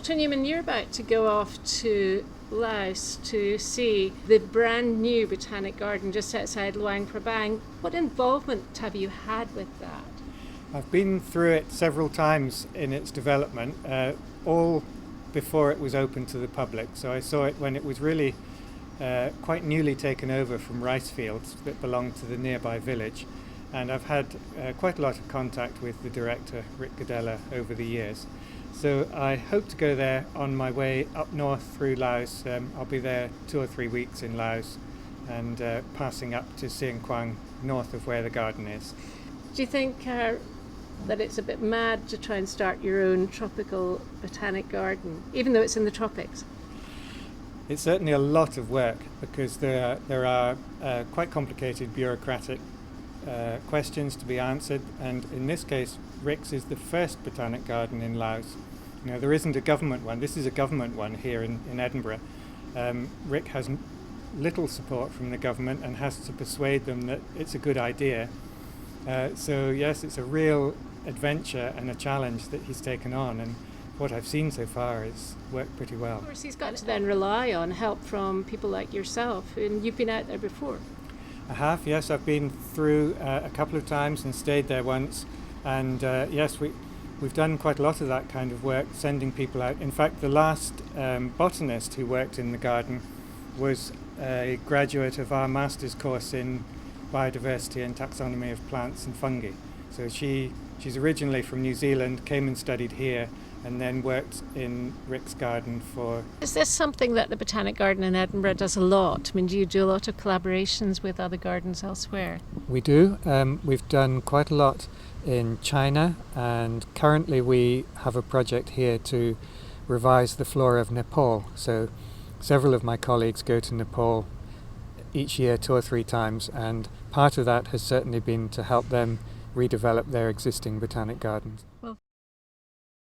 Dr. Newman, you're about to go off to Laos to see the brand new botanic garden just outside Luang Prabang. What involvement have you had with that? I've been through it several times in its development, all before it was open to the public. So I saw it when it was really quite newly taken over from rice fields that belonged to the nearby village. And I've had quite a lot of contact with the director, Rick Godella, over the years. So I hope to go there on my way up north through Laos. I'll be there 2 or 3 weeks in Laos and passing up to Siêng Quang, north of where the garden is. Do you think that it's a bit mad to try and start your own tropical botanic garden, even though it's in the tropics? It's certainly a lot of work because there are quite complicated bureaucratic questions to be answered, and in this case Rick's is the first botanic garden in Laos. You know, there isn't a government one. This is a government one here in Edinburgh. Rick has little support from the government and has to persuade them that it's a good idea. So yes, it's a real adventure and a challenge that he's taken on, and what I've seen so far is worked pretty well. Of course, he's got to then rely on help from people like yourself, and you've been out there before. I have, yes. I've been through a couple of times and stayed there once, and yes, we've done quite a lot of that kind of work, sending people out. In fact, the last botanist who worked in the garden was a graduate of our master's course in biodiversity and taxonomy of plants and fungi. So she's originally from New Zealand, came and studied here, and then worked in Rick's garden for... Is this something that the Botanic Garden in Edinburgh does a lot? I mean, do you do a lot of collaborations with other gardens elsewhere? We do. We've done quite a lot in China, and currently we have a project here to revise the flora of Nepal. So several of my colleagues go to Nepal each year 2 or 3 times, and part of that has certainly been to help them redevelop their existing botanic gardens. Well,